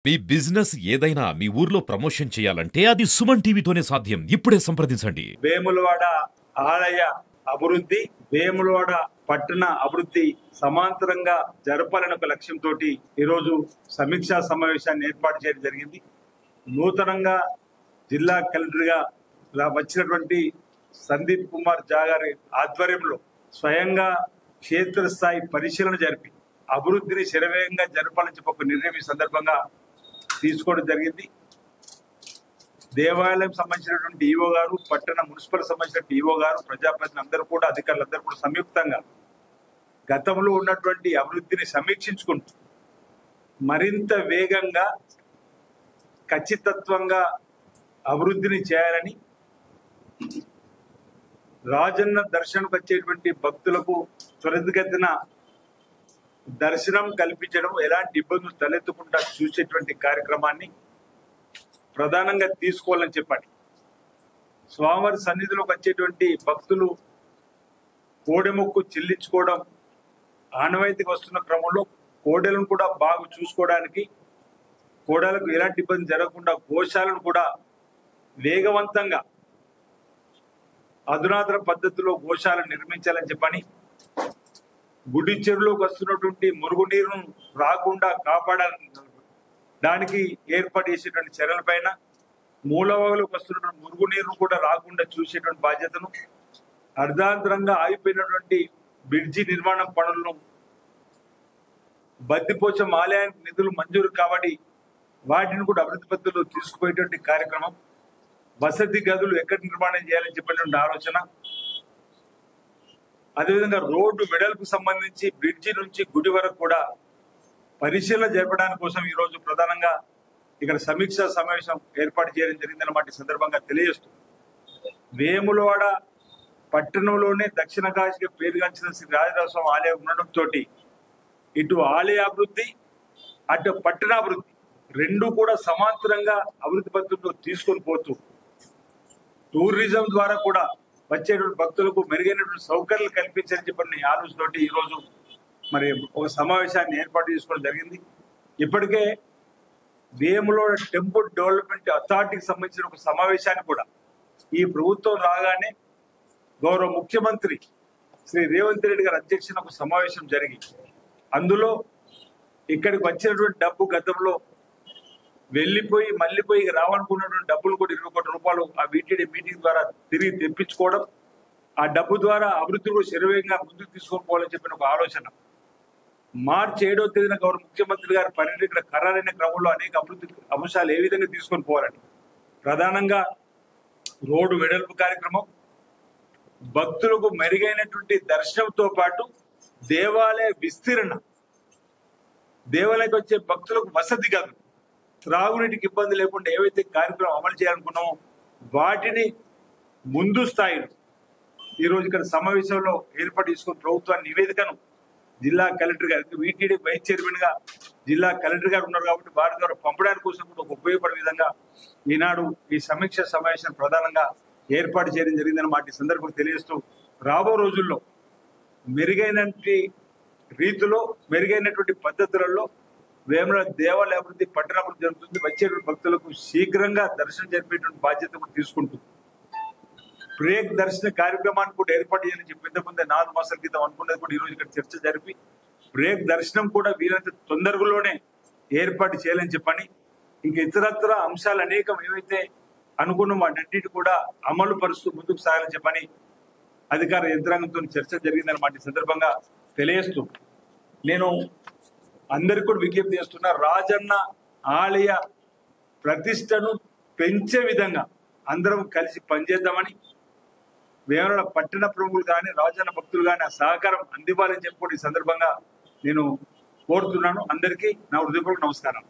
మీ business ఏదైనా మీ ఊర్లో promotion చేయాలంటే అది సుమన్ టీవీతోనే సాధ్యం. ఇప్పుడే సంప్రదించండి. వేములవాడ ఆలయ అభివృద్ధి, వేములవాడ పట్టణ అభివృద్ధి సమాంతరంగా జరపాలని ఒక లక్ష్యంతో ఈరోజు సమీక్షా సమావేశాన్ని ఏర్పాటు చేయడం జరిగింది. నూతనంగా జిల్లా కలెక్టర్ గా వచ్చినటువంటి సందీప్ కుమార్ జా గారి ఆధ్వర్యంలో స్వయంగా క్షేత్రస్థాయి పరిశీలన జరిపి అభివృద్ధిని శరవేగంగా జరపాలని చెప్పి ఒక నిర్ణయం ఈ సందర్భంగా తీసుకోవడం జరిగింది. దేవాలయం సంబంధించినటువంటి ఈఓ గారు, పట్టణ మున్సిపల్ సంబంధించిన ఈఓ గారు, ప్రజాప్రతినిధులు అందరూ కూడా, అధికారులందరూ కూడా సంయుక్తంగా గతంలో ఉన్నటువంటి అభివృద్ధిని సమీక్షించుకుంటూ మరింత వేగంగా ఖచ్చితత్వంగా అభివృద్ధిని చేయాలని, రాజన్న దర్శనకు వచ్చేటువంటి భక్తులకు త్వరితగతిన దర్శనం కల్పించడం, ఎలాంటి ఇబ్బందులు తలెత్తకుండా చూసేటువంటి కార్యక్రమాన్ని ప్రధానంగా తీసుకోవాలని చెప్పండి. స్వామివారి సన్నిధిలోకి వచ్చేటువంటి భక్తులు కోడెమొక్కు చెల్లించుకోవడం ఆనవాయితీకి వస్తున్న క్రమంలో కోడెలను కూడా బాగా చూసుకోవడానికి, కోడలకు ఎలాంటి ఇబ్బంది జరగకుండా గోశాలను కూడా వేగవంతంగా అధునాతన పద్ధతిలో గోశాలను నిర్మించాలని చెప్పని, గుడి చెరువులోకి వస్తున్నటువంటి మురుగునీరును రాకుండా కాపాడడానికి ఏర్పాటు చేసేటువంటి చర్యలపైన, మూలవాగులకు వస్తున్నటువంటి మురుగునీరును కూడా రాకుండా చూసేటువంటి బాధ్యతను, అర్ధాంతరంగా ఆగిపోయినటువంటి బ్రిడ్జి నిర్మాణం పనులను, బద్దిపోచం ఆలయానికి నిధులు మంజూరు కాబట్టి వాటిని కూడా అభివృద్ధి పద్ధతిలో తీసుకుపోయేటువంటి కార్యక్రమం, వసతి గదులు ఎక్కడ నిర్మాణం చేయాలని చెప్పినటువంటి ఆలోచన, అదేవిధంగా రోడ్డు వెడల్పు సంబంధించి బ్రిడ్జి నుంచి గుడి వరకు కూడా పరిశీలన జరపడానికి కోసం ఈ రోజు ప్రధానంగా ఇక్కడ సమీక్షా సమావేశం ఏర్పాటు చేయడం జరిగిందన్నమాట. ఈ సందర్భంగా తెలియజేస్తూ, వేములవాడ పట్టణంలోనే దక్షిణ కాశీగా పేరుగాంచిన శ్రీ రాజరాజస్వామి ఆలయం ఉండడంతో ఇటు ఆలయ అభివృద్ధి, అటు పట్టణాభివృద్ధి రెండు కూడా సమాంతరంగా అభివృద్ధి పద్ధతుల్లో తీసుకొని పోతూ టూరిజం ద్వారా కూడా వచ్చేటువంటి భక్తులకు మెరుగైనటువంటి సౌకర్యాలు కల్పించాలని చెప్పిన ఆలోచనతోటి ఈరోజు మరి ఒక సమావేశాన్ని ఏర్పాటు చేసుకోవడం జరిగింది. ఇప్పటికే వేములవాడ టెంపుల్ డెవలప్మెంట్ అథారిటీకి సంబంధించిన ఒక సమావేశాన్ని కూడా ఈ ప్రభుత్వం రాగానే గౌరవ ముఖ్యమంత్రి శ్రీ రేవంత్ రెడ్డి గారి అధ్యక్షతన ఒక సమావేశం జరిగి, అందులో ఇక్కడికి వచ్చినటువంటి డబ్బు గతంలో వెళ్ళిపోయి మళ్ళీపోయి రావాలనుకున్నటువంటి డబ్బులు కూడా 20 కోట్ల రూపాయలు ఆ వీటీడీ మీటింగ్ ద్వారా తిరిగి తెప్పించుకోవడం, ఆ డబ్బు ద్వారా అభివృద్ధి కూడా శరవేగంగా ముందుకు తీసుకొని పోవాలని చెప్పిన ఒక ఆలోచన. మార్చి 7వ తేదీన గౌరవ ముఖ్యమంత్రి గారి పర్యటన ఖరారైన క్రమంలో అనేక అభివృద్ధి అంశాలు ఏ విధంగా తీసుకొని పోవాలని, ప్రధానంగా రోడ్డు వెడల్పు కార్యక్రమం, భక్తులకు మెరుగైనటువంటి దర్శనంతో పాటు దేవాలయ విస్తీరణ, దేవాలయకు వచ్చే భక్తులకు వసతి గదులు, త్రాగునీటికి ఇబ్బంది లేకుండా ఏవైతే కార్యక్రమం అమలు చేయాలనుకున్నామో వాటిని ముందు స్థాయిలో ఈరోజు ఇక్కడ సమావేశంలో ఏర్పాటు చేసుకున్న ప్రభుత్వాన్ని నివేదికను జిల్లా కలెక్టర్ గారికి, వీటీడీ వైస్ చైర్మన్ గా జిల్లా కలెక్టర్ గారు ఉన్నారు కాబట్టి వారి ద్వారా పంపడానికి కోసం కూడా ఒక ఉపయోగపడే విధంగా ఈనాడు ఈ సమీక్ష సమావేశం ప్రధానంగా ఏర్పాటు చేయడం జరిగిందన్నమాట. ఈ సందర్భంగా తెలియజేస్తూ, రాబో రోజుల్లో మెరుగైనటువంటి రీతిలో, మెరుగైనటువంటి పద్ధతులలో వేములవాడ దేవాలయ అభివృద్ధి, పట్టణాభివృద్ధి జరుగుతుంది. వచ్చేటువంటి భక్తులకు శీఘ్రంగా దర్శనం జరిపేటువంటి బాధ్యత కూడా తీసుకుంటూ బ్రేక్ దర్శన కార్యక్రమాన్ని కూడా ఏర్పాటు చేయాలని చెప్పి ఇంతకుముందే 4 మాసాల క్రితం అనుకున్నది కూడా ఈరోజు ఇక్కడ చర్చ జరిపి బ్రేక్ దర్శనం కూడా వీలైనంత తొందరలోనే ఏర్పాటు చేయాలని చెప్పని, ఇంకా ఇతరత్ర అంశాలు అనేకం ఏవైతే అనుకున్నాం వాటన్నిటి కూడా అమలు పరుస్తూ ముందుకు సాగాలని చెప్పని అధికార యంత్రాంగంతో చర్చ జరిగిందన్నమాట. ఈ సందర్భంగా తెలియజేస్తూ నేను అందరికి కూడా విజ్ఞప్తి చేస్తున్నా, రాజన్న ఆలయ ప్రతిష్టను పెంచే విధంగా అందరం కలిసి పనిచేద్దామని, వేములవాడ పట్టణ ప్రముఖులు కానీ రాజన్న భక్తులు కానీ ఆ సహకారం అందివ్వాలని చెప్పి ఈ సందర్భంగా నేను కోరుతున్నాను. అందరికీ నా హృదయపూర్వక నమస్కారం.